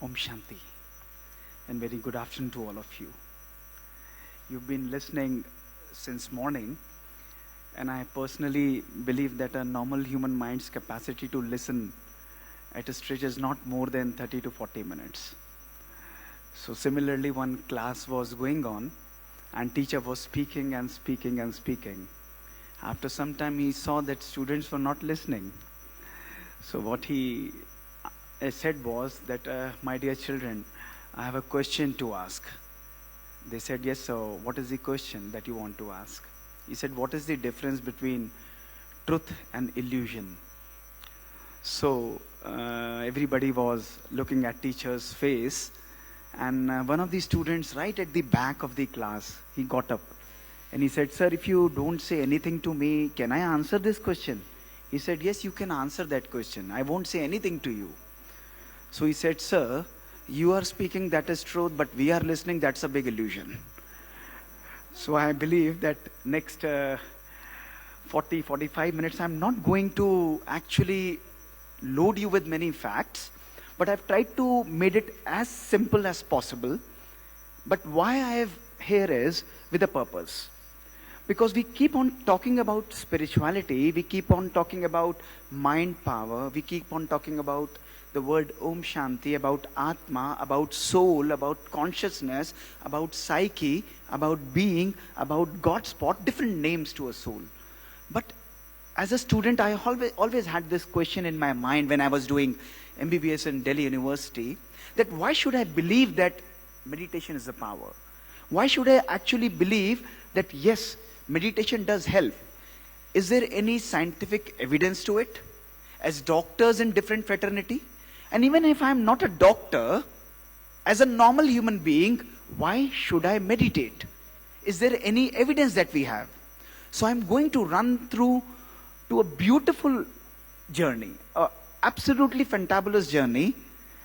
Om Shanti, and very good afternoon to all of you. You've been listening since morning, and I personally believe that a normal human mind's capacity to listen at a stretch is not more than 30 to 40 minutes. So similarly, one class was going on, and teacher was speaking and speaking and speaking. After some time, he saw that students were not listening. So what he said was that, my dear children, I have a question to ask. They said, yes, so what is the question that you want to ask? He said, what is the difference between truth and illusion? So everybody was looking at teacher's face, and one of the students right at the back of the class, he got up and he said, sir, if you don't say anything to me, can I answer this question? He said, yes, you can answer that question. I won't say anything to you. So he said, sir, you are speaking, that is truth, but we are listening, that's a big illusion. So I believe that next 40, 45 minutes, I'm not going to actually load you with many facts, but I've tried to make it as simple as possible. But why I have here is with a purpose. Because we keep on talking about spirituality, we keep on talking about mind power, we keep on talking about the word Om Shanti, about Atma, about soul, about consciousness, about psyche, about being, about God spot, different names to a soul. But as a student, I always had this question in my mind when I was doing MBBS in Delhi University, that why should I believe that meditation is a power? Why should I actually believe that yes, meditation does help? Is there any scientific evidence to it? As doctors in different fraternity, and even if I'm not a doctor, as a normal human being, why should I meditate? Is there any evidence that we have? So I'm going to run through to a beautiful journey, a absolutely fantabulous journey,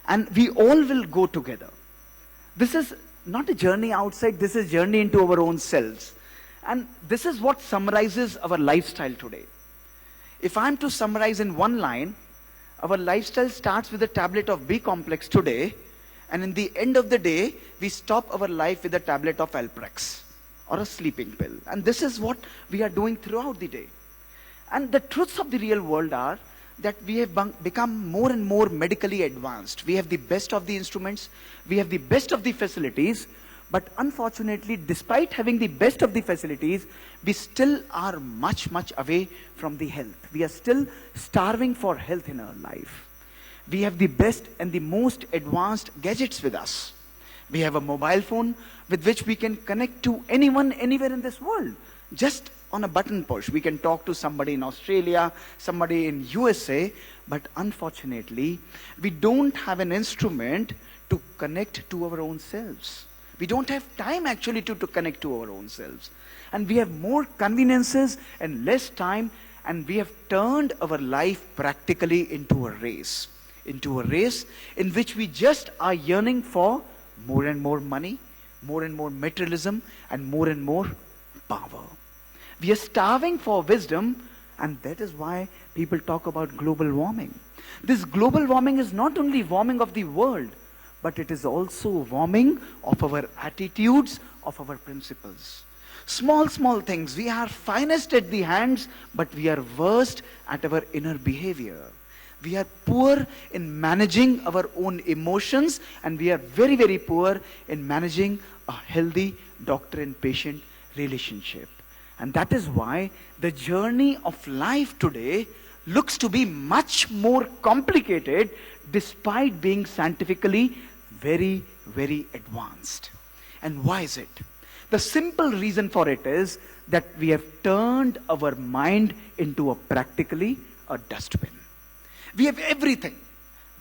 and we all will go together. This is not a journey outside, this is a journey into our own selves. And this is what summarizes our lifestyle today. If I'm to summarize in one line, our lifestyle starts with a tablet of B complex today, and in the end of the day, we stop our life with a tablet of Alprex or a sleeping pill. And this is what we are doing throughout the day. And the truths of the real world are that we have become more and more medically advanced. We have the best of the instruments, we have the best of the facilities, but unfortunately, despite having the best of the facilities, we still are much, much away from the health. We are still starving for health in our life. We have the best and the most advanced gadgets with us. We have a mobile phone with which we can connect to anyone, anywhere in this world. Just on a button push, we can talk to somebody in Australia, somebody in USA, but unfortunately, we don't have an instrument to connect to our own selves. We don't have time actually to connect to our own selves. And we have more conveniences and less time, and we have turned our life practically into a race. Into a race in which we just are yearning for more and more money, more and more materialism, and more power. We are starving for wisdom, and that is why people talk about global warming. This global warming is not only warming of the world, but it is also warming of our attitudes, of our principles. Small things. We are finest at the hands, but we are worst at our inner behavior. We are poor in managing our own emotions, and we are very poor in managing a healthy doctor and patient relationship. And that is why the journey of life today looks to be much more complicated despite being scientifically very advanced. And why is it? The simple reason for it is that we have turned our mind into practically a dustbin. We have everything.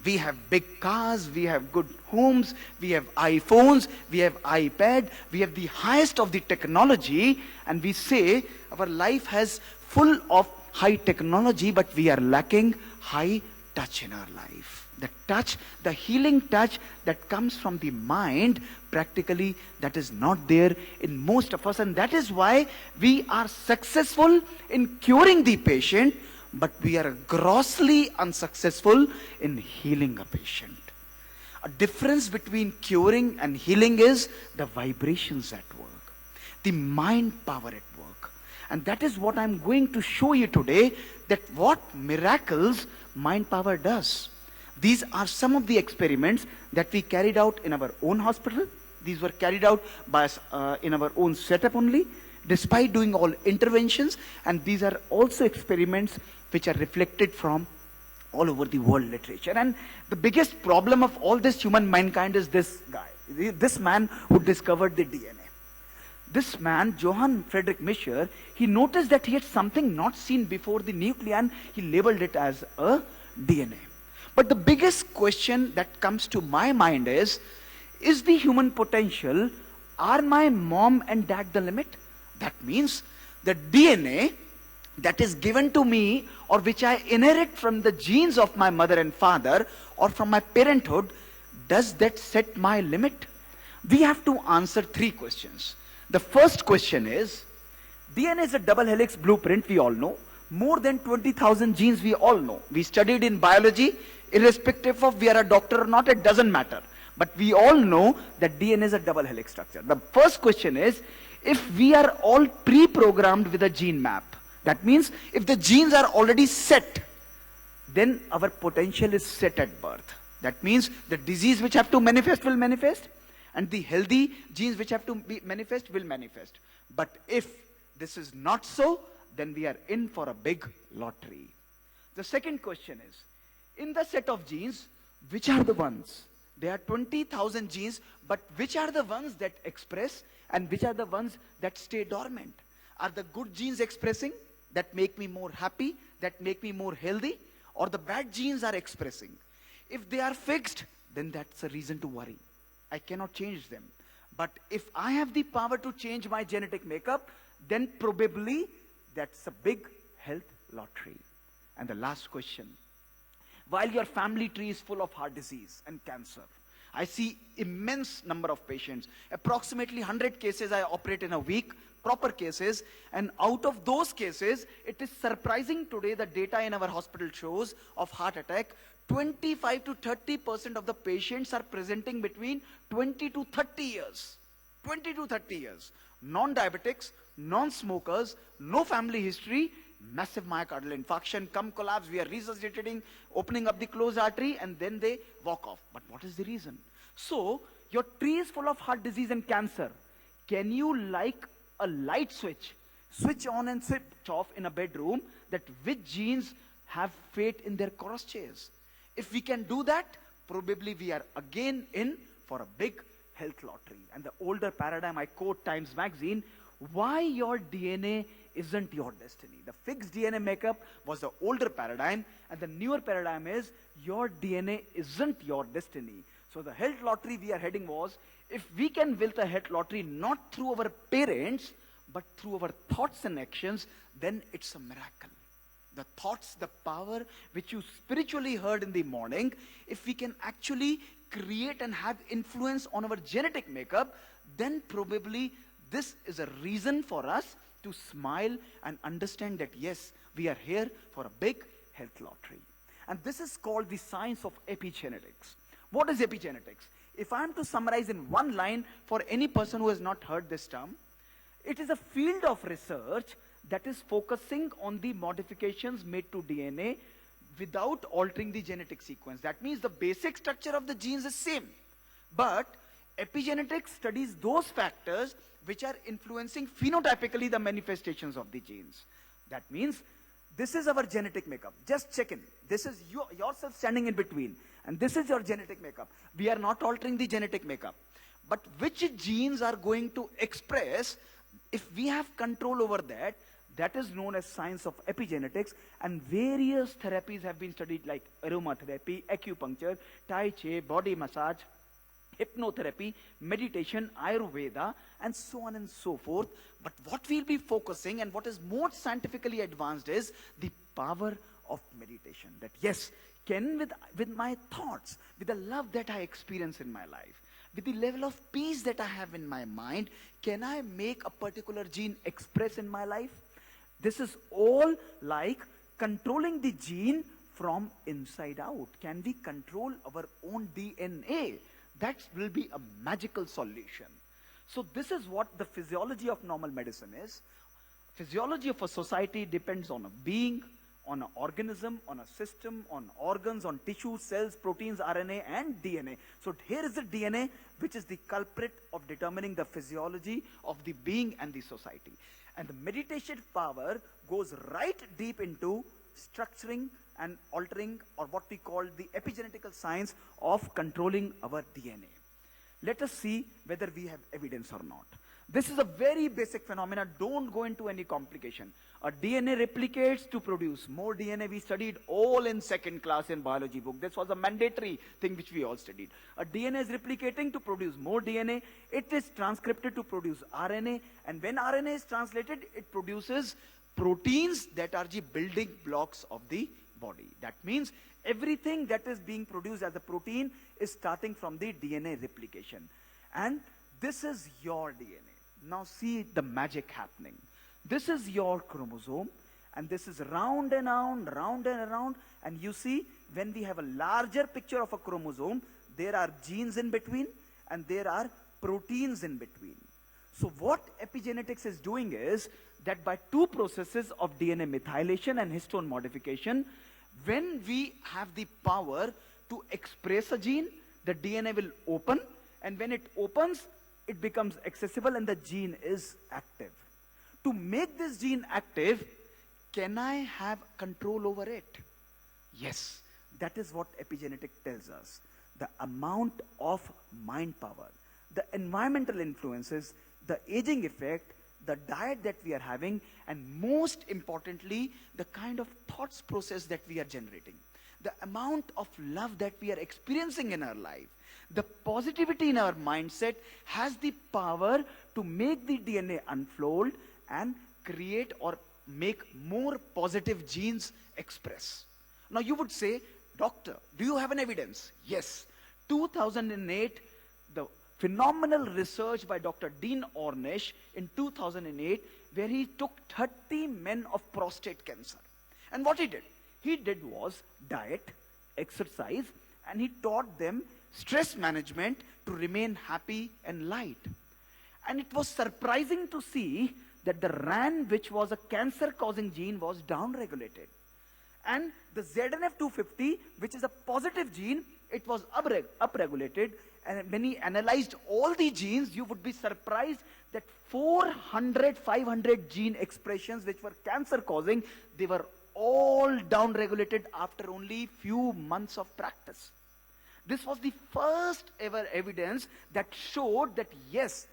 We have big cars, we have good homes, we have iPhones, we have iPad, we have the highest of the technology, and we say our life has full of high technology, but we are lacking high touch in our life. The touch, the healing touch that comes from the mind, practically that is not there in most of us, and that is why we are successful in curing the patient, but we are grossly unsuccessful in healing a patient. A difference between curing and healing is the vibrations at work, the mind power at work. And that is what I'm going to show you today, that what miracles mind power does. These are some of the experiments that we carried out in our own hospital. These were carried out by us in our own setup only, despite doing all interventions. And these are also experiments which are reflected from all over the world literature. And the biggest problem of all this human mankind is this guy, this man who discovered the DNA. This man, Johann Friedrich Miescher, he noticed that he had something not seen before, the nuclei, and he labeled it as a DNA. But the biggest question that comes to my mind is the human potential, are my mom and dad the limit? That means the DNA that is given to me, or which I inherit from the genes of my mother and father, or from my parenthood, does that set my limit? We have to answer three questions. The first question is, DNA is a double helix blueprint, we all know. More than 20,000 genes, we all know. We studied in biology, irrespective of we are a doctor or not, it doesn't matter. But we all know that DNA is a double helix structure. The first question is, if we are all pre-programmed with a gene map, that means if the genes are already set, then our potential is set at birth. That means the disease which have to manifest will manifest, and the healthy genes which have to be manifest will manifest. But if this is not so, then we are in for a big lottery. The second question is, in the set of genes, which are the ones? There are 20,000 genes, but which are the ones that express and which are the ones that stay dormant? Are the good genes expressing, that make me more happy, that make me more healthy? Or the bad genes are expressing? If they are fixed, then that's a reason to worry. I cannot change them. But if I have the power to change my genetic makeup, then probably that's a big health lottery. And the last question, while your family tree is full of heart disease and cancer, I see immense number of patients, approximately 100 cases I operate in a week, proper cases, and out of those cases, it is surprising today the data in our hospital shows of heart attack, 25 to 30% of the patients are presenting between 20 to 30 years. 20 to 30 years. Non-diabetics, non-smokers, no family history, massive myocardial infarction, come collapse, we are resuscitating, opening up the closed artery, and then they walk off. But what is the reason? So, your tree is full of heart disease and cancer. Can you, like a light switch on and switch off in a bedroom, that which genes have fate in their crosshairs? If we can do that, probably we are again in for a big health lottery. And the older paradigm, I quote Times Magazine, why your DNA isn't your destiny. The fixed DNA makeup was the older paradigm, and the newer paradigm is your DNA isn't your destiny. So the health lottery we are heading was, if we can build a health lottery not through our parents, but through our thoughts and actions, then it's a miracle. The thoughts, the power which you spiritually heard in the morning, if we can actually create and have influence on our genetic makeup, then probably this is a reason for us to smile and understand that yes, we are here for a big health lottery. And this is called the science of epigenetics. What is epigenetics? If I am to summarize in one line for any person who has not heard this term, it is a field of research that is focusing on the modifications made to DNA without altering the genetic sequence. That means the basic structure of the genes is same. But epigenetics studies those factors which are influencing phenotypically the manifestations of the genes. That means this is our genetic makeup. Just check in. This is yourself standing in between. And this is your genetic makeup. We are not altering the genetic makeup. But which genes are going to express, if we have control over that, that is known as science of epigenetics, and various therapies have been studied like aromatherapy, acupuncture, tai chi, body massage, hypnotherapy, meditation, Ayurveda, and so on and so forth. But what we'll be focusing and what is more scientifically advanced is the power of meditation. That yes, can with my thoughts, with the love that I experience in my life, with the level of peace that I have in my mind, can I make a particular gene express in my life? This is all like controlling the gene from inside out? Can we control our own DNA? That will be a magical solution. So this is what the physiology of normal medicine is. Physiology of a society depends on a being, on an organism, on a system, on organs, on tissues, cells, proteins, RNA, and DNA. So here is the DNA, which is the culprit of determining the physiology of the being and the society. And the meditation power goes right deep into structuring and altering, or what we call the epigenetical science of controlling our DNA. Let us see whether we have evidence or not. This is a very basic phenomena. Don't go into any complication. A DNA replicates to produce more DNA. We studied all in second class in biology book. This was a mandatory thing which we all studied. A DNA is replicating to produce more DNA. It is transcripted to produce RNA. And when RNA is translated, it produces proteins that are the building blocks of the body. That means everything that is being produced as a protein is starting from the DNA replication. And this is your DNA. Now see the magic happening. This is your chromosome, and this is round and round, round and around. And you see, when we have a larger picture of a chromosome, there are genes in between and there are proteins in between. So what epigenetics is doing is that by two processes of DNA methylation and histone modification, when we have the power to express a gene, the DNA will open, and when it opens, it becomes accessible and the gene is active. To make this gene active, can I have control over it? Yes, that is what epigenetic tells us. The amount of mind power, the environmental influences, the aging effect, the diet that we are having, and most importantly, the kind of thoughts process that we are generating. The amount of love that we are experiencing in our life, the positivity in our mindset has the power to make the DNA unfold and create or make more positive genes express. Now you would say, doctor, do you have an evidence? Yes. 2008, the phenomenal research by Dr. Dean Ornish in 2008, where he took 30 men of prostate cancer. And what he did was diet, exercise, and he taught them stress management to remain happy and light. And it was surprising to see that the RAN, which was a cancer-causing gene, was downregulated. And the ZNF250, which is a positive gene, it was upregulated. And when he analyzed all the genes, you would be surprised that 400, 500 gene expressions which were cancer-causing, they were all downregulated after only few months of practice. This was the first ever evidence that showed that yes,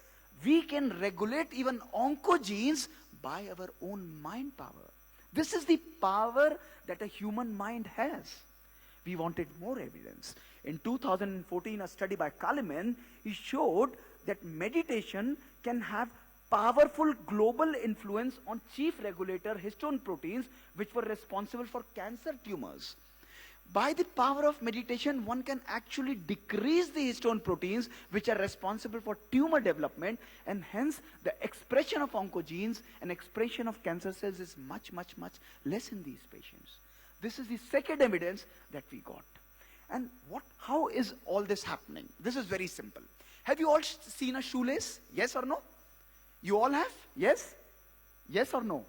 we can regulate even oncogenes by our own mind power. This is the power that a human mind has. We wanted more evidence. In 2014, a study by Kaliman, he showed that meditation can have powerful global influence on chief regulator histone proteins, which were responsible for cancer tumors. By the power of meditation, one can actually decrease the histone proteins which are responsible for tumor development, and hence the expression of oncogenes and expression of cancer cells is much, much, much less in these patients. This is the second evidence that we got. And how is all this happening? This is very simple. Have you all seen a shoelace? Yes or no? You all have? Yes? Yes or no?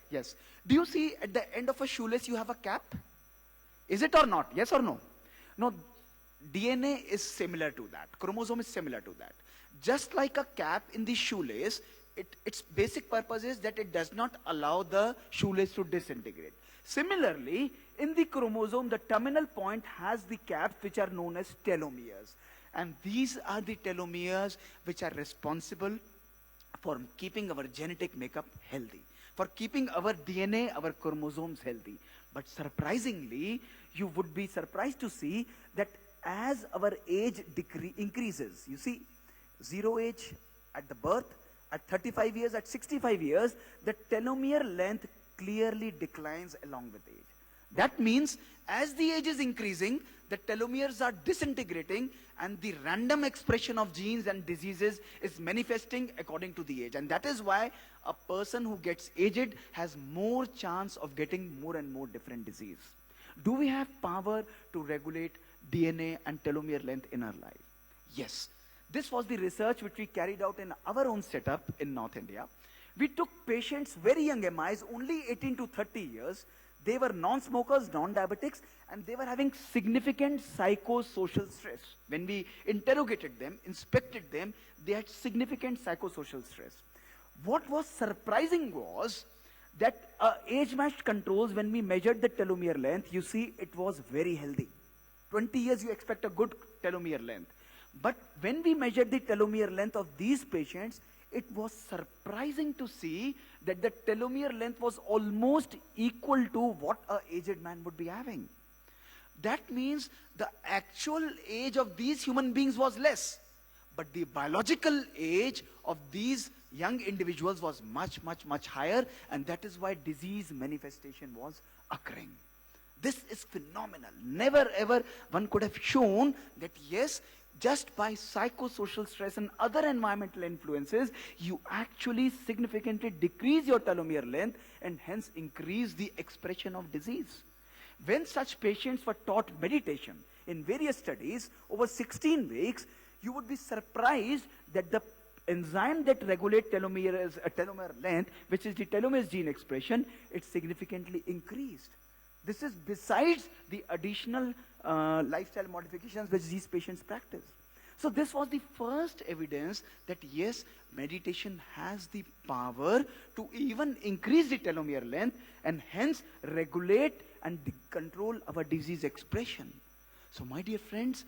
Yes. Do you see at the end of a shoelace you have a cap? Is it or not? Yes or no? No, DNA is similar to that. Chromosome is similar to that. Just like a cap in the shoelace, its basic purpose is that it does not allow the shoelace to disintegrate. Similarly, in the chromosome, the terminal point has the caps which are known as telomeres. And these are the telomeres which are responsible for keeping our genetic makeup healthy, for keeping our DNA, our chromosomes healthy. But surprisingly, you would be surprised to see that as our age increases, you see, 0 age at the birth, at 35 years, at 65 years, the telomere length clearly declines along with age. That means as the age is increasing, the telomeres are disintegrating and the random expression of genes and diseases is manifesting according to the age. And that is why a person who gets aged has more chance of getting more and more different disease. Do we have power to regulate DNA and telomere length in our life? Yes. This was the research which we carried out in our own setup in North India. We took patients, very young MIs, only 18 to 30 years. They were non-smokers, non-diabetics, and they were having significant psychosocial stress. When we interrogated them, inspected them, they had significant psychosocial stress. What was surprising was that age-matched controls, when we measured the telomere length, you see it was very healthy. 20 years you expect a good telomere length. But when we measured the telomere length of these patients, it was surprising to see that the telomere length was almost equal to what an aged man would be having. That means the actual age of these human beings was less, but the biological age of these young individuals was much, much, much higher, and that is why disease manifestation was occurring. This is phenomenal. Never ever one could have shown that yes, just by psychosocial stress and other environmental influences, you actually significantly decrease your telomere length and hence increase the expression of disease. When such patients were taught meditation in various studies over 16 weeks, you would be surprised that the enzyme that regulates telomere length, which is the telomerase gene expression, it significantly increased. This is besides the additional lifestyle modifications which these patients practice. So this was the first evidence that yes, meditation has the power to even increase the telomere length and hence regulate and control our disease expression. So my dear friends,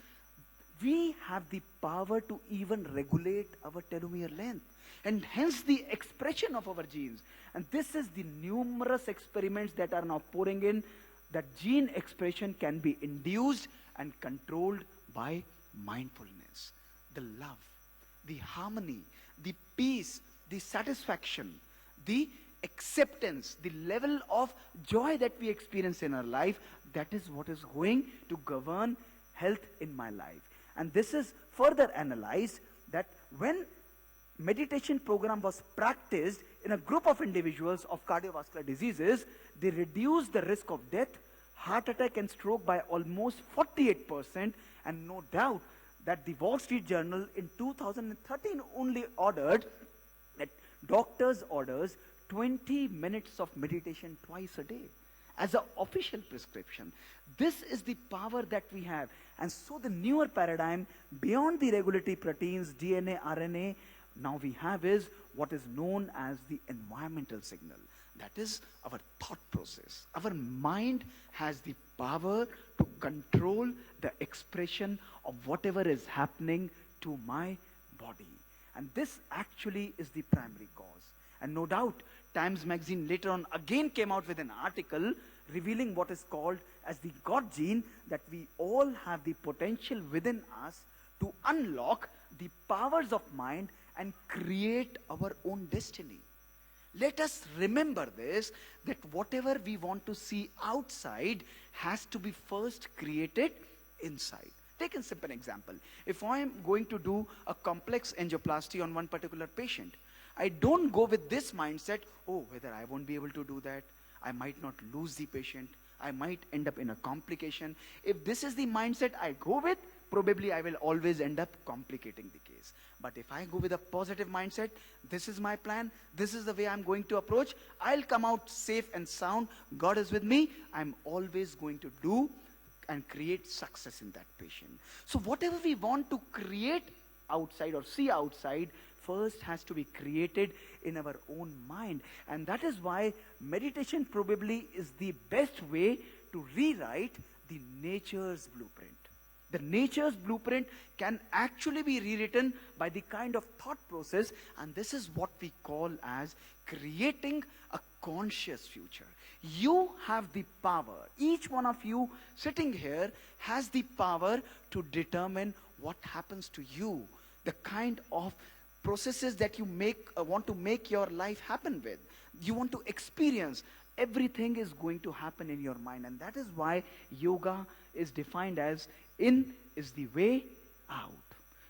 we have the power to even regulate our telomere length and hence the expression of our genes. And this is the numerous experiments that are now pouring in, that gene expression can be induced and controlled by mindfulness. The love, the harmony, the peace, the satisfaction, the acceptance, the level of joy that we experience in our life, that is what is going to govern health in my life. And this is further analyzed that when meditation program was practiced in a group of individuals of cardiovascular diseases, they reduced the risk of death, heart attack and stroke by almost 48%, and no doubt that the Wall Street Journal in 2013 only ordered that doctors orders 20 minutes of meditation twice a day as an official prescription. This is the power that we have. And so the newer paradigm beyond the regulatory proteins, DNA, RNA, now we have is what is known as the environmental signal. That is our thought process. Our mind has the power to control the expression of whatever is happening to my body. And this actually is the primary cause. And no doubt, Times Magazine later on again came out with an article revealing what is called as the God gene, that we all have the potential within us to unlock the powers of mind and create our own destiny. Let us remember this, that whatever we want to see outside has to be first created inside. Take a simple example. If I am going to do a complex angioplasty on one particular patient, I don't go with this mindset, oh, whether I won't be able to do that, I might not lose the patient, I might end up in a complication. If this is the mindset I go with, probably I will always end up complicating the case. But if I go with a positive mindset, this is my plan, this is the way I'm going to approach, I'll come out safe and sound, God is with me, I'm always going to do and create success in that patient. So whatever we want to create outside or see outside, first has to be created in our own mind. And that is why meditation probably is the best way to rewrite the nature's blueprint. The nature's blueprint can actually be rewritten by the kind of thought process, and this is what we call as creating a conscious future. You have the power. Each one of you sitting here has the power to determine what happens to you, the kind of processes that you want to make your life happen with. You want to experience. Everything is going to happen in your mind, and that is why yoga is defined as in is the way out.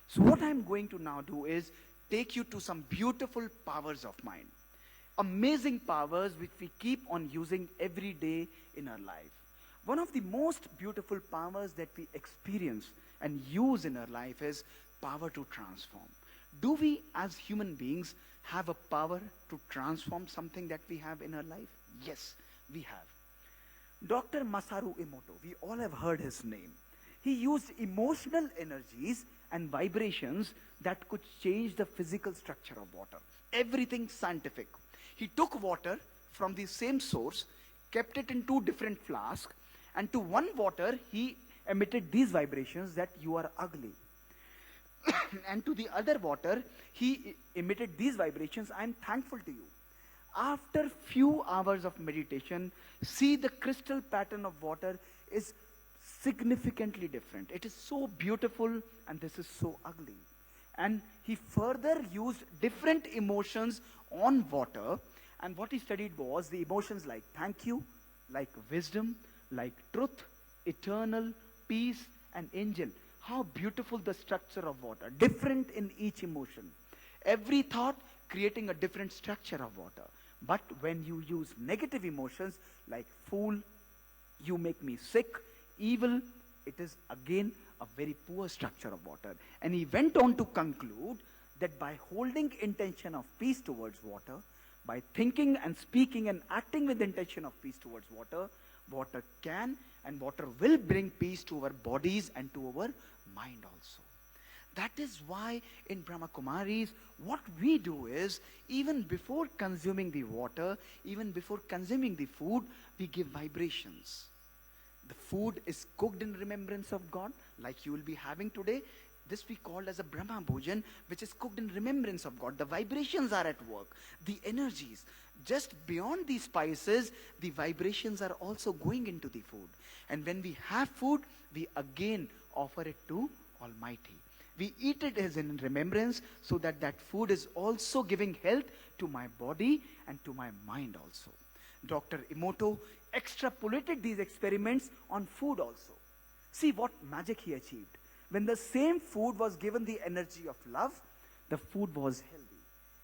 So what I'm going to now do is take you to some beautiful powers of mind. Amazing powers which we keep on using every day in our life. One of the most beautiful powers that we experience and use in our life is power to transform. Do we as human beings have a power to transform something that we have in our life? Yes, we have. Dr. Masaru Emoto, we all have heard his name. He used emotional energies and vibrations that could change the physical structure of water. Everything scientific. He took water from the same source, kept it in two different flasks, and to one water he emitted these vibrations that you are ugly. And to the other water he emitted these vibrations, I am thankful to you. After few hours of meditation, see, the crystal pattern of water is significantly different. It is so beautiful and this is so ugly. And he further used different emotions on water, and what he studied was the emotions like thank you, like wisdom, like truth, eternal, peace, and angel. How beautiful the structure of water, different in each emotion. Every thought creating a different structure of water. But when you use negative emotions like fool, you make me sick, evil, it is again a very poor structure of water. And he went on to conclude that by holding intention of peace towards water, by thinking and speaking and acting with intention of peace towards water, water can and water will bring peace to our bodies and to our mind also. That is why in Brahma Kumaris, what we do is, even before consuming the water, even before consuming the food, we give vibrations. The food is cooked in remembrance of God, like you will be having today. This we call as a Brahma Bhojan, which is cooked in remembrance of God. The vibrations are at work, the energies. Just beyond the spices, the vibrations are also going into the food. And when we have food, we again offer it to Almighty. We eat it as in remembrance, so that that food is also giving health to my body and to my mind also. Dr. Emoto extrapolated these experiments on food also. See what magic he achieved. When the same food was given the energy of love, the food was healthy.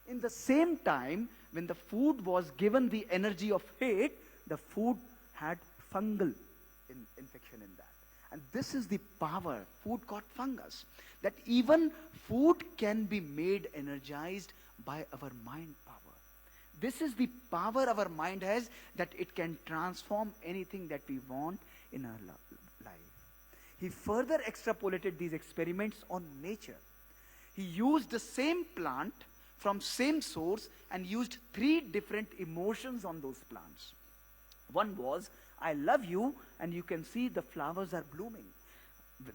In the same time, when the food was given the energy of hate, the food had fungal infection in that. And this is the power, food caught fungus, that even food can be made energized by our mind power. This is the power our mind has, that it can transform anything that we want in our life. He further extrapolated these experiments on nature. He used the same plant from same source and used 3 different emotions on those plants. One was, I love you, and you can see the flowers are blooming.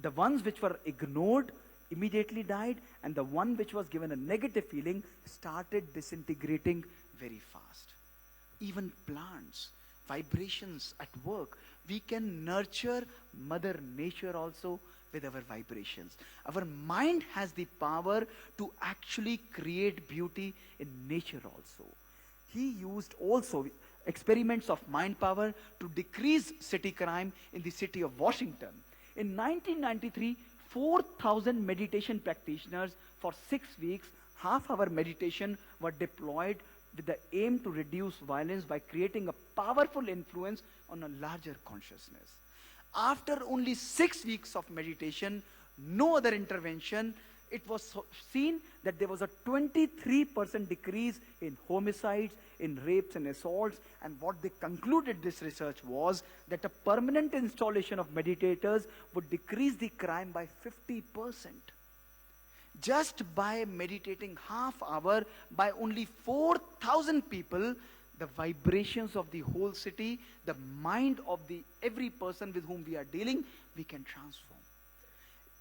The ones which were ignored immediately died, and the one which was given a negative feeling started disintegrating very fast. Even plants, vibrations at work. We can nurture Mother Nature also with our vibrations. Our mind has the power to actually create beauty in nature also. He used also experiments of mind power to decrease city crime in the city of Washington. In 1993, 4,000 meditation practitioners for 6 weeks, half-hour meditation were deployed with the aim to reduce violence by creating a powerful influence on a larger consciousness. After only 6 weeks of meditation, no other intervention, it was seen that there was a 23% decrease in homicides, in rapes and assaults, and what they concluded this research was that a permanent installation of meditators would decrease the crime by 50%. Just by meditating half hour by only 4,000 people, the vibrations of the whole city, the mind of the every person with whom we are dealing, we can transform.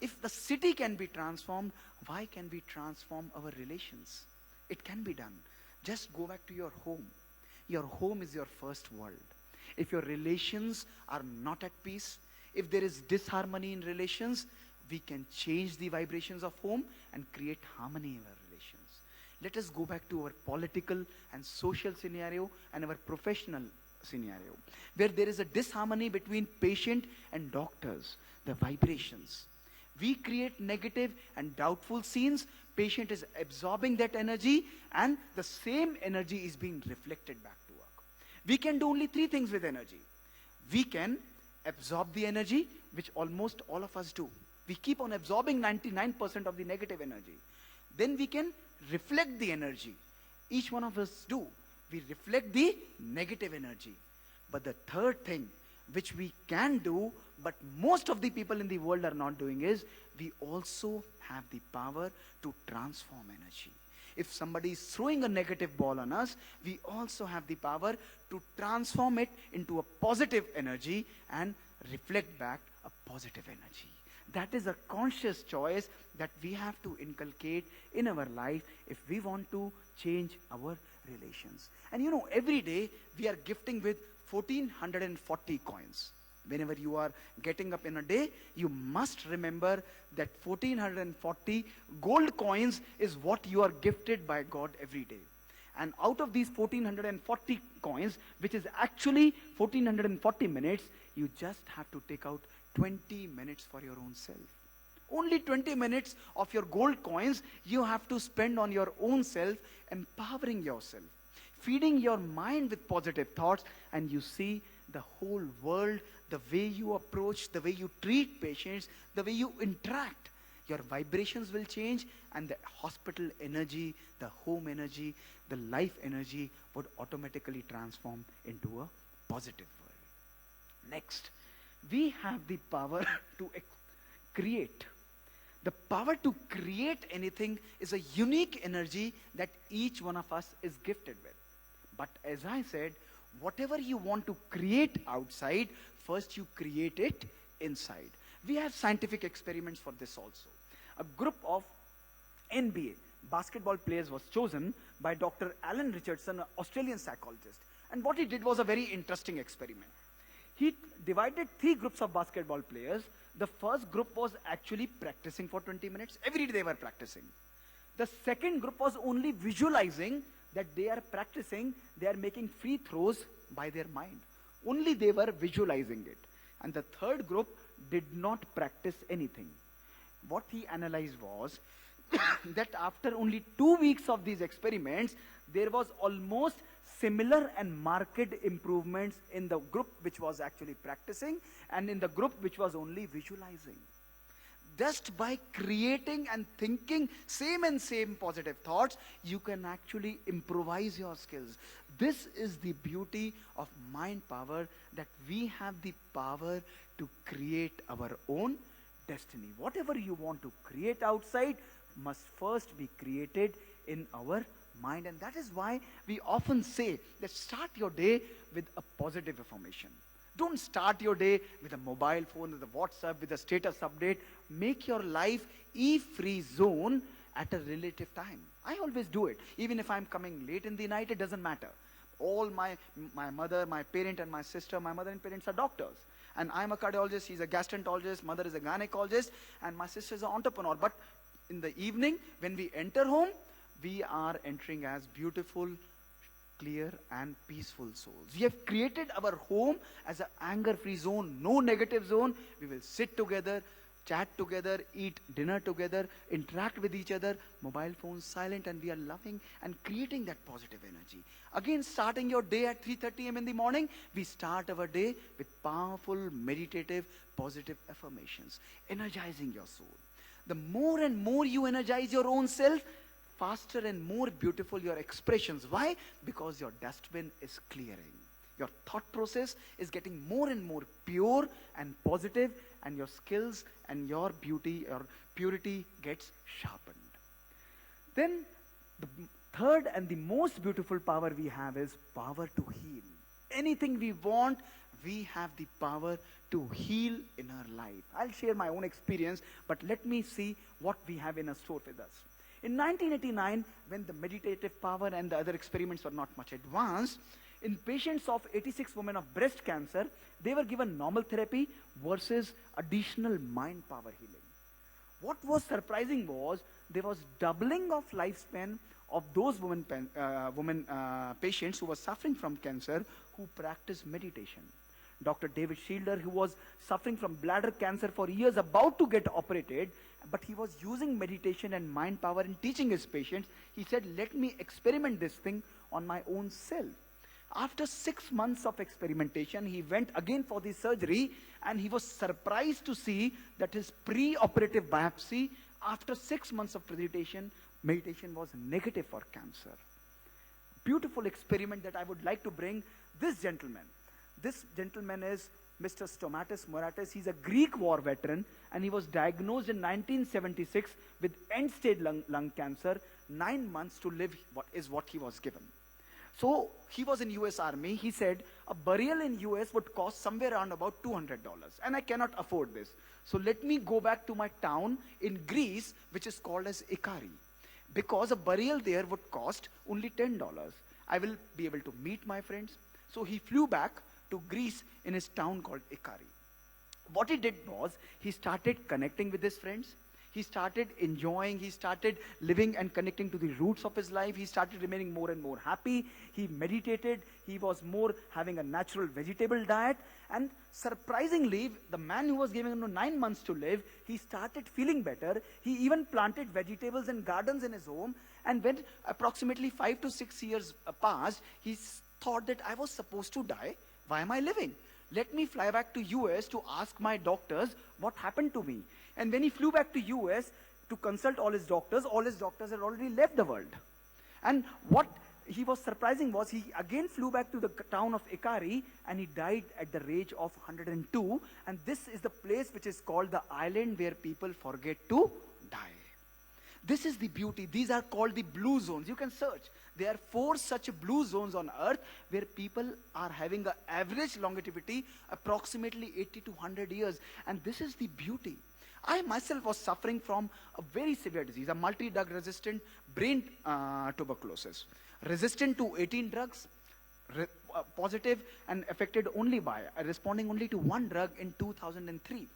If the city can be transformed, why can we transform our relations? It can be done. Just go back to your home. Your home is your first world. If your relations are not at peace, if there is disharmony in relations, we can change the vibrations of home and create harmony in our relations. Let us go back to our political and social scenario and our professional scenario, where there is a disharmony between patient and doctors, the vibrations. We create negative and doubtful scenes, patient is absorbing that energy, and the same energy is being reflected back to work. We can do only 3 things with energy. We can absorb the energy, which almost all of us do. We keep on absorbing 99% of the negative energy. Then we can reflect the energy. Each one of us do. We reflect the negative energy. But the third thing which we can do, but most of the people in the world are not doing, is we also have the power to transform energy. If somebody is throwing a negative ball on us, we also have the power to transform it into a positive energy and reflect back a positive energy. That is a conscious choice that we have to inculcate in our life if we want to change our relations. And you know, every day we are gifting with 1440 coins. Whenever you are getting up in a day, you must remember that 1440 gold coins is what you are gifted by God every day. And out of these 1440 coins, which is actually 1440 minutes, you just have to take out 20 minutes for your own self. Only 20 minutes of your gold coins you have to spend on your own self, empowering yourself, feeding your mind with positive thoughts, and you see the whole world, the way you approach, the way you treat patients, the way you interact, your vibrations will change, and the hospital energy, the home energy, the life energy would automatically transform into a positive world. Next, we have the power to create. The power to create anything is a unique energy that each one of us is gifted with. But as I said, whatever you want to create outside, first you create it inside. We have scientific experiments for this also. A group of NBA basketball players was chosen by Dr. Alan Richardson, an Australian psychologist. And what he did was a very interesting experiment. He divided 3 groups of basketball players. The first group was actually practicing for 20 minutes. Every day they were practicing. The second group was only visualizing that they are practicing, they are making free throws by their mind. Only they were visualizing it. And the third group did not practice anything. What he analyzed was that after only 2 weeks of these experiments, there was almost similar and marked improvements in the group which was actually practicing and in the group which was only visualizing. Just by creating and thinking same positive thoughts, you can actually improvise your skills. This is the beauty of mind power, that we have the power to create our own destiny. Whatever you want to create outside must first be created in our mind. And that is why we often say that start your day with a positive affirmation. Don't start your day with a mobile phone, with a WhatsApp, with a status update. Make your life e-free zone at a relative time. I always do it. Even if I'm coming late in the night, it doesn't matter. All my mother, my parent and my sister, my mother and parents are doctors. And I'm a cardiologist, he's a gastroenterologist, mother is a gynecologist, and my sister is an entrepreneur. But in the evening, when we enter home, we are entering as beautiful, clear and peaceful souls. We have created our home as an anger-free zone, no negative zone. We will sit together, chat together, eat dinner together, interact with each other, mobile phones silent, and we are loving and creating that positive energy. Again, starting your day at 3:30 a.m. in the morning, we start our day with powerful, meditative, positive affirmations, energizing your soul. The more and more you energize your own self, faster and more beautiful your expressions. Why? Because your dustbin is clearing. Your thought process is getting more and more pure and positive, and your skills and your beauty or purity gets sharpened. Then the third and the most beautiful power we have is power to heal. Anything we want, we have the power to heal in our life. I'll share my own experience, but let me see what we have in a store with us. In 1989, when the meditative power and the other experiments were not much advanced, in patients of 86 women of breast cancer, they were given normal therapy versus additional mind power healing. What was surprising was there was doubling of lifespan of those patients who were suffering from cancer who practiced meditation. Dr. David Shielder, who was suffering from bladder cancer for years, about to get operated, but he was using meditation and mind power in teaching his patients. He said, let me experiment this thing on my own self. After 6 months of experimentation, he went again for the surgery, and he was surprised to see that his pre-operative biopsy, after 6 months of meditation was negative for cancer. Beautiful experiment that I would like to bring this gentleman. This gentleman is Mr. Stomatis Moratis. He's a Greek war veteran, and he was diagnosed in 1976 with end-stage lung cancer. 9 months to live is what he was given. So he was in US Army. He said a burial in US would cost somewhere around about $200, and I cannot afford this. So let me go back to my town in Greece, which is called as Ikari, because a burial there would cost only $10. I will be able to meet my friends. So he flew back to Greece in his town called Ikari. What he did was, he started connecting with his friends. He started enjoying, he started living and connecting to the roots of his life. He started remaining more and more happy. He meditated. He was more having a natural vegetable diet. And surprisingly, the man who was given him 9 months to live, he started feeling better. He even planted vegetables and gardens in his home. And when approximately 5 to 6 years passed, he thought that I was supposed to die. Why am I living? Let me fly back to US to ask my doctors what happened to me. And when he flew back to US to consult all his doctors had already left the world. And what he was surprising was, he again flew back to the town of Ikari, and he died at the age of 102. And this is the place which is called the island where people forget to die. This is the beauty. These are called the blue zones. You can search. There are 4 such blue zones on earth where people are having an average longevity approximately 80 to 100 years. And this is the beauty. I myself was suffering from a very severe disease, a multi-drug resistant brain tuberculosis, resistant to 18 drugs, positive and affected only by, responding only to one drug in 2003.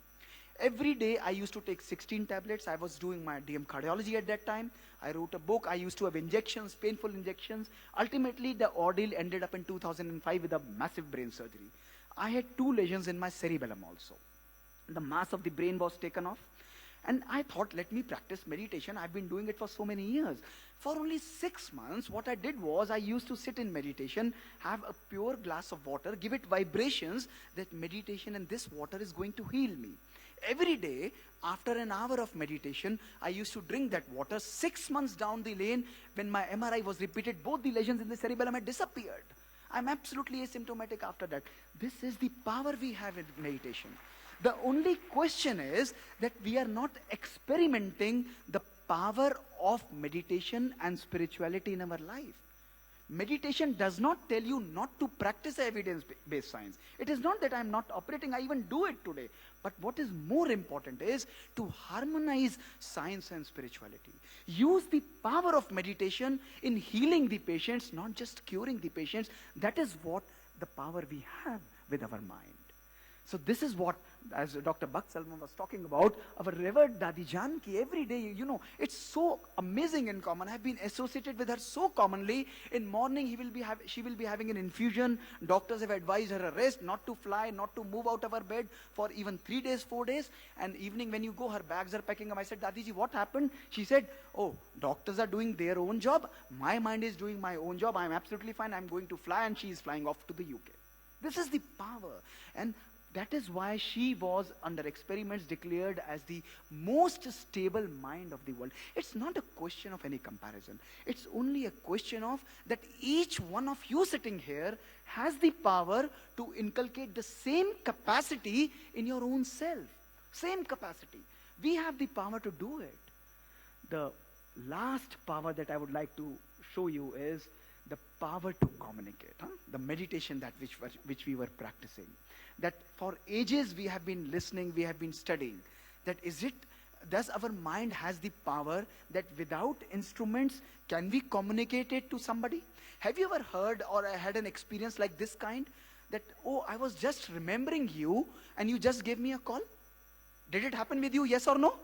Every day I used to take 16 tablets. I was doing my DM cardiology at that time. I wrote a book. I used to have injections, painful injections. Ultimately, the ordeal ended up in 2005 with a massive brain surgery. I had 2 lesions in my cerebellum also. The mass of the brain was taken off. And I thought, let me practice meditation. I've been doing it for so many years. For only 6 months, what I did was, I used to sit in meditation, have a pure glass of water, give it vibrations that meditation and this water is going to heal me. Every day, after an hour of meditation, I used to drink that water. 6 months down the lane, when my MRI was repeated, both the lesions in the cerebellum had disappeared. I'm absolutely asymptomatic after that. This is the power we have in meditation. The only question is that we are not experimenting the power of meditation and spirituality in our life. Meditation does not tell you not to practice evidence-based science. It is not that I'm not operating, I even do it today. But what is more important is to harmonize science and spirituality. Use the power of meditation in healing the patients, not just curing the patients. That is what the power we have with our mind. So this is what, as Dr. Bhakt Salman was talking about, our revered Dadi Janki, every day, you know, it's so amazing in common. I've been associated with her so commonly. In morning, she will be having an infusion. Doctors have advised her a rest, not to fly, not to move out of her bed for even 3 days, 4 days. And evening when you go, her bags are packing up. I said, Dadiji, what happened? She said, oh, doctors are doing their own job. My mind is doing my own job. I'm absolutely fine. I'm going to fly, and she is flying off to the UK. This is the power. And that is why she was, under experiments, declared as the most stable mind of the world. It's not a question of any comparison. It's only a question of that each one of you sitting here has the power to inculcate the same capacity in your own self. Same capacity. We have the power to do it. The last power that I would like to show you is the power to communicate, the meditation that which we were practicing. That for ages we have been listening, we have been studying. Does our mind has the power that without instruments, can we communicate it to somebody? Have you ever heard or had an experience like this kind? That, oh, I was just remembering you and you just gave me a call? Did it happen with you, yes or no?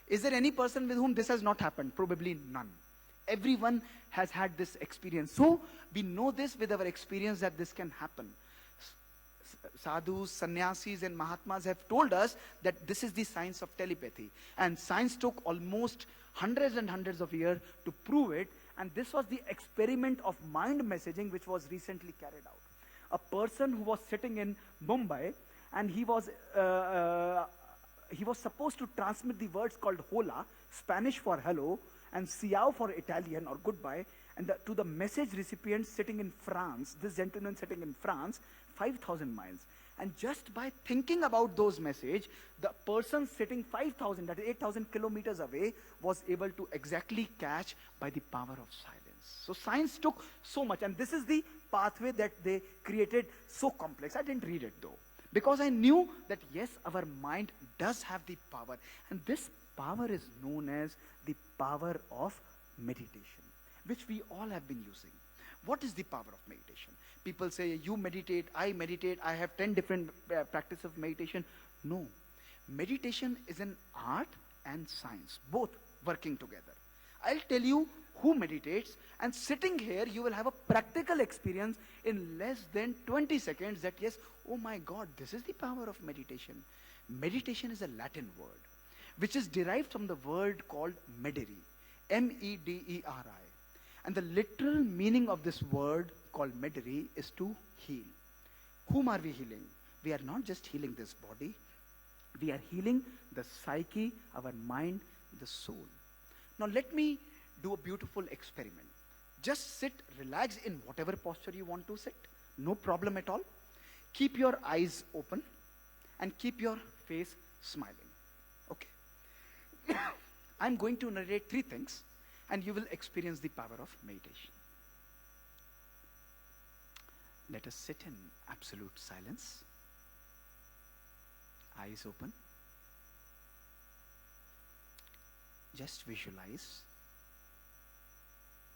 Is there any person with whom this has not happened? Probably none. Everyone has had this experience. So we know this with our experience that this can happen. Sadhus, sannyasis and Mahatmas have told us that this is the science of telepathy. And science took almost hundreds and hundreds of years to prove it. And this was the experiment of mind messaging which was recently carried out. A person who was sitting in Mumbai, and he was supposed to transmit the words called hola, Spanish for hello, and ciao for Italian or goodbye, and to the message recipient sitting in France, this gentleman sitting in France, 5,000 miles. And just by thinking about those messages, the person sitting 5,000, that is 8,000 kilometers away, was able to exactly catch by the power of silence. So science took so much, and this is the pathway that they created, so complex. I didn't read it though, because I knew that yes, our mind does have the power, and this power is known as the power of meditation, which we all have been using. What is the power of meditation? People say, you meditate, I have 10 different practices of meditation. No. Meditation is an art and science, both working together. I'll tell you who meditates, and sitting here, you will have a practical experience in less than 20 seconds that yes, oh my God, this is the power of meditation. Meditation is a Latin word, which is derived from the word called medere, M-E-D-E-R-I. And the literal meaning of this word called medere is to heal. Whom are we healing? We are not just healing this body, we are healing the psyche, our mind, the soul. Now let me do a beautiful experiment. Just sit, relax in whatever posture you want to sit, no problem at all. Keep your eyes open and keep your face smiling. Okay. I'm going to narrate 3 things, and you will experience the power of meditation. Let us sit in absolute silence. Eyes open. Just visualize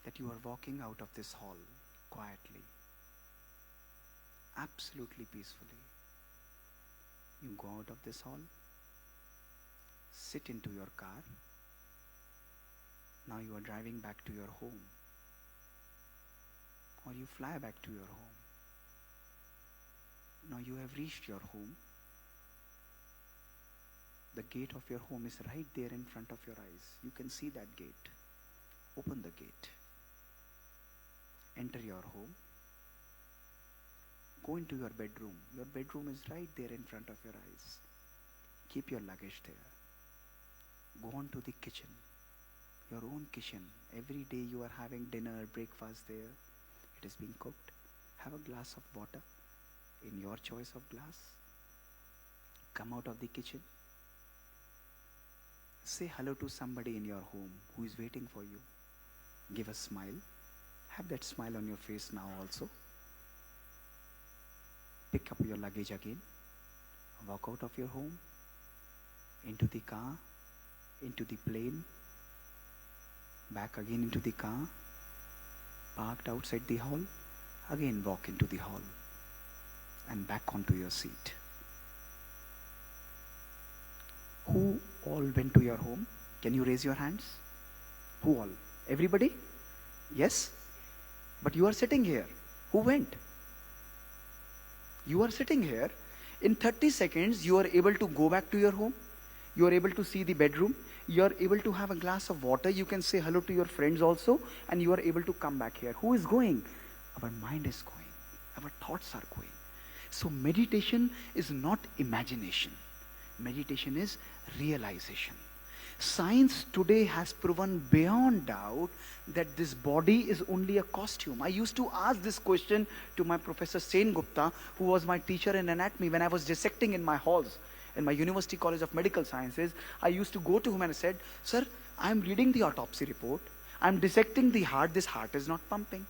that you are walking out of this hall quietly, absolutely peacefully. You go out of this hall, sit into your car. Now you are driving back to your home, or you fly back to your home. Now you have reached your home. The gate of your home is right there in front of your eyes. You can see that gate. Open the gate. Enter your home. Go into your bedroom. Your bedroom is right there in front of your eyes. Keep your luggage there. Go on to the kitchen. Your own kitchen. Every day you are having dinner, breakfast there. It is being cooked. Have a glass of water in your choice of glass. Come out of the kitchen. Say hello to somebody in your home who is waiting for you. Give a smile. Have that smile on your face now also. Pick up your luggage again. Walk out of your home. Into the car. Into the plane. Back again into the car. Parked outside the hall. Again walk into the hall. And back onto your seat. Who all went to your home? Can you raise your hands? Who all? Everybody? Yes? But you are sitting here. Who went? You are sitting here. In 30 seconds, you are able to go back to your home. You are able to see the bedroom. You are able to have a glass of water. You can say hello to your friends also. And you are able to come back here. Who is going? Our mind is going. Our thoughts are going. So meditation is not imagination. Meditation is realization. Science today has proven beyond doubt that this body is only a costume. I used to ask this question to my professor Sen Gupta, who was my teacher in anatomy when I was dissecting in my halls in my University College of Medical Sciences. I used to go to him and I said, "Sir, I am reading the autopsy report. I am dissecting the heart. This heart is not pumping.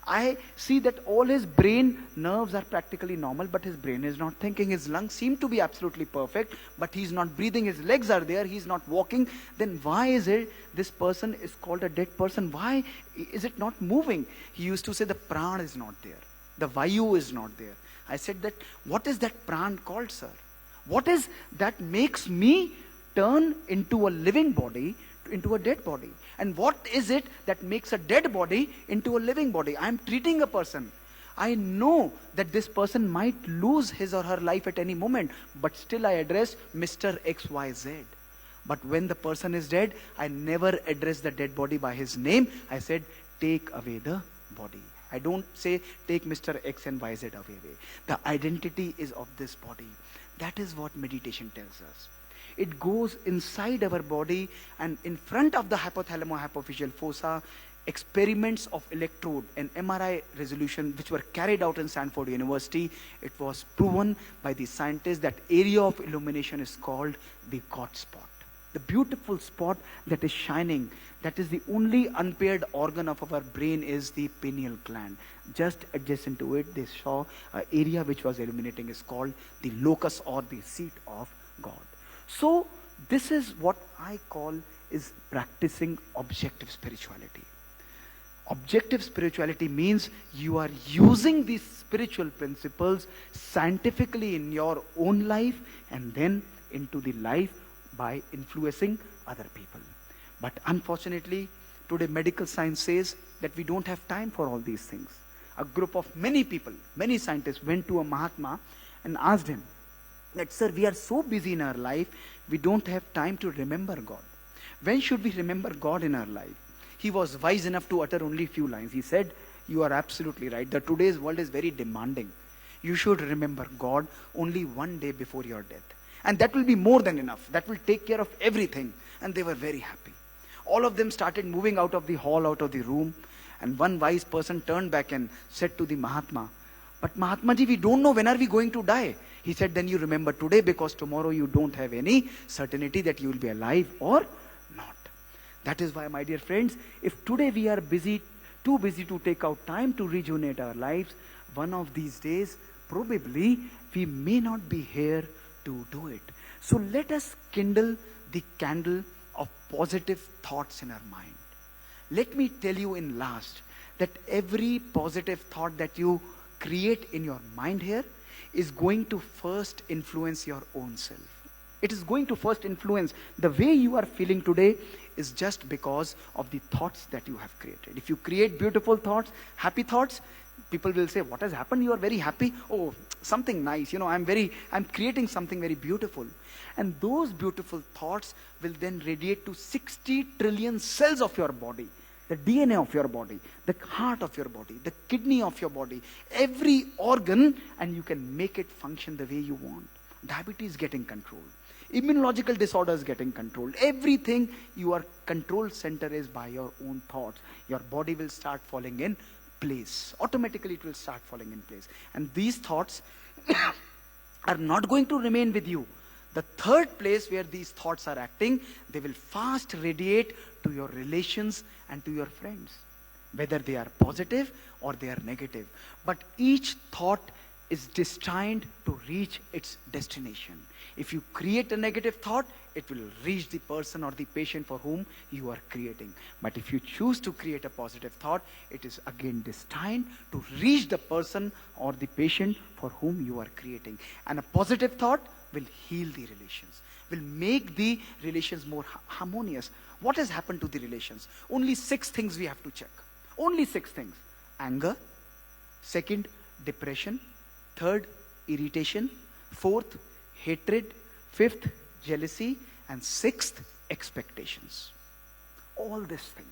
I see that all his brain nerves are practically normal, but his brain is not thinking. His lungs seem to be absolutely perfect, but he's not breathing. His legs are there. He's not walking. Then why is it this person is called a dead person? Why is it not moving?" He used to say the pran is not there. The vayu is not there. I said that, what is that pran called, sir? What is that makes me turn into a living body into a dead body? And what is it that makes a dead body into a living body? I am treating a person. I know that this person might lose his or her life at any moment, but still I address Mr. XYZ. But when the person is dead, I never address the dead body by his name. I said, take away the body. I don't say take Mr. X and YZ away. The identity is of this body. That is what meditation tells us. It goes inside our body, and in front of the hypothalamo-hypophyseal fossa, experiments of electrode and MRI resolution which were carried out in Stanford University, it was proven by the scientists that area of illumination is called the God spot. The beautiful spot that is shining, that is the only unpaired organ of our brain, is the pineal gland. Just adjacent to it, they saw an area which was illuminating is called the locus or the seat of God. So this is what I call is practicing objective spirituality. Objective spirituality means you are using these spiritual principles scientifically in your own life and then into the life by influencing other people. But unfortunately, today medical science says that we don't have time for all these things. A group of many people, many scientists went to a Mahatma and asked him that, sir, we are so busy in our life, we don't have time to remember God. When should we remember God in our life? He was wise enough to utter only few lines. He said, you are absolutely right. The today's world is very demanding. You should remember God only one day before your death. And that will be more than enough. That will take care of everything. And they were very happy. All of them started moving out of the hall, out of the room. And one wise person turned back and said to the Mahatma, but Mahatma ji, we don't know when are we going to die. He said, then you remember today, because tomorrow you don't have any certainty that you will be alive or not. That is why, my dear friends, if today we are too busy to take out time to rejuvenate our lives, one of these days, probably we may not be here to do it. So let us kindle the candle of positive thoughts in our mind. Let me tell you in last that every positive thought that you create in your mind here is going to first influence your own self. It is going to first influence the way you are feeling today is just because of the thoughts that you have created. If you create beautiful thoughts, happy thoughts, people will say, what has happened? You are very happy. Oh, something nice. You know, I'm creating something very beautiful. And those beautiful thoughts will then radiate to 60 trillion cells of your body. The DNA of your body, the heart of your body, the kidney of your body, every organ, and you can make it function the way you want. Diabetes getting controlled. Immunological disorders getting controlled. Everything, your control center is by your own thoughts. Your body will start falling in place. Automatically it will start falling in place. And these thoughts are not going to remain with you. The third place where these thoughts are acting, they will fast radiate to your relations and to your friends, whether they are positive or they are negative. But each thought is destined to reach its destination. If you create a negative thought, it will reach the person or the patient for whom you are creating. But if you choose to create a positive thought, it is again destined to reach the person or the patient for whom you are creating. And a positive thought will heal the relations, will make the relations more harmonious. What has happened to the relations? Only 6 things we have to check. Only 6 things. Anger. Second, depression. Third, irritation. Fourth, hatred. Fifth, jealousy. And sixth, expectations. All this thing.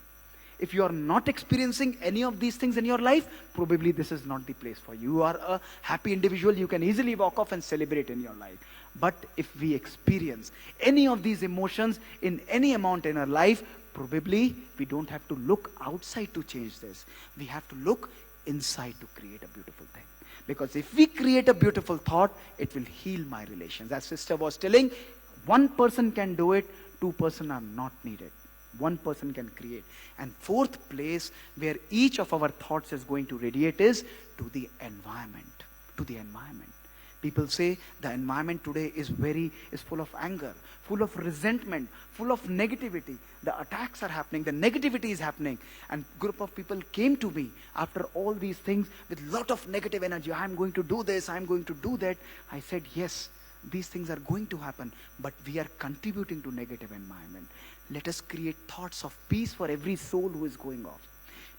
If you are not experiencing any of these things in your life, probably this is not the place for you. You are a happy individual. You can easily walk off and celebrate in your life. But if we experience any of these emotions in any amount in our life, probably we don't have to look outside to change this. We have to look inside to create a beautiful thing. Because if we create a beautiful thought, it will heal my relations. As sister was telling, one person can do it, 2 persons are not needed. One person can create. And fourth place where each of our thoughts is going to radiate is to the environment. To the environment. People say the environment today is full of anger, full of resentment, full of negativity. The attacks are happening, the negativity is happening. And group of people came to me after all these things with lot of negative energy. I'm going to do this, I'm going to do that. I said, yes, these things are going to happen, but we are contributing to negative environment. Let us create thoughts of peace for every soul who is going off.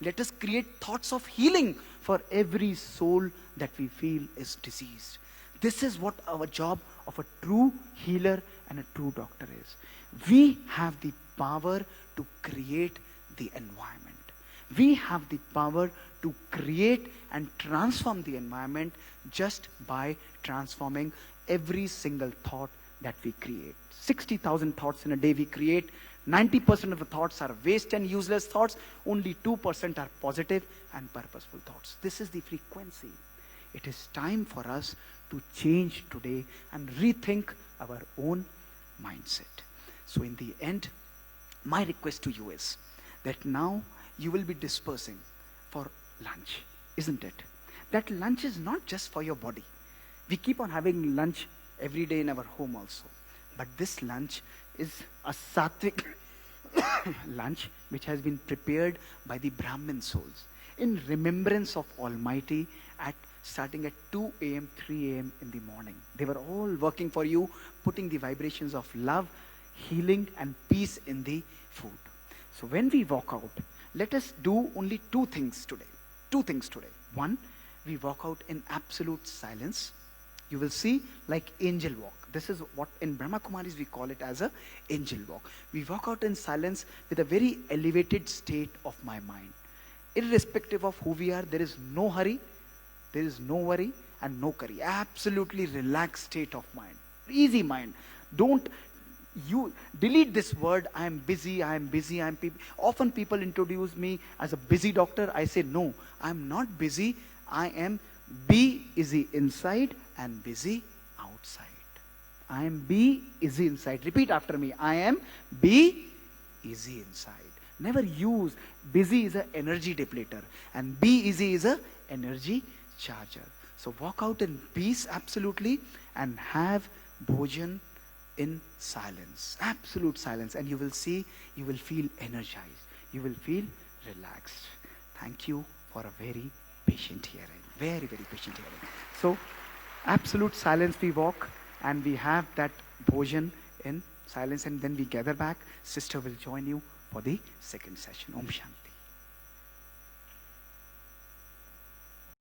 Let us create thoughts of healing for every soul that we feel is diseased. This is what our job of a true healer and a true doctor is. We have the power to create the environment. We have the power to create and transform the environment just by transforming every single thought that we create. 60,000 thoughts in a day we create. 90% of the thoughts are waste and useless thoughts. Only 2% are positive and purposeful thoughts. This is the frequency. It is time for us to change today and rethink our own mindset. So in the end, my request to you is that now you will be dispersing for lunch, isn't it? That lunch is not just for your body. We keep on having lunch every day in our home also. But this lunch is a sattvic lunch which has been prepared by the Brahmin souls in remembrance of Almighty at starting at 2 a.m., 3 a.m. in the morning. They were all working for you, putting the vibrations of love, healing and peace in the food. So when we walk out, let us do only two things today. Two things today. One, we walk out in absolute silence. You will see like angel walk. This is what in Brahma Kumaris we call it as a angel walk. We walk out in silence with a very elevated state of my mind. Irrespective of who we are, there is no hurry, there is no worry and no curry. Absolutely relaxed state of mind. Easy mind. Don't you delete this word, I am busy, I am busy, I am often people introduce me as a busy doctor. I say no, I am not busy. I am be easy inside and busy outside. I am be easy inside. Repeat after me. I am be easy inside. Never use busy is an energy depleter and be easy is a energy charger. So walk out in peace absolutely and have bhojan in silence, absolute silence, and you will see, you will feel energized, you will feel relaxed. Thank you for a very patient hearing, very, very patient hearing. So absolute silence we walk and we have that bhojan in silence and then we gather back. Sister will join you for the second session. Om Shanti.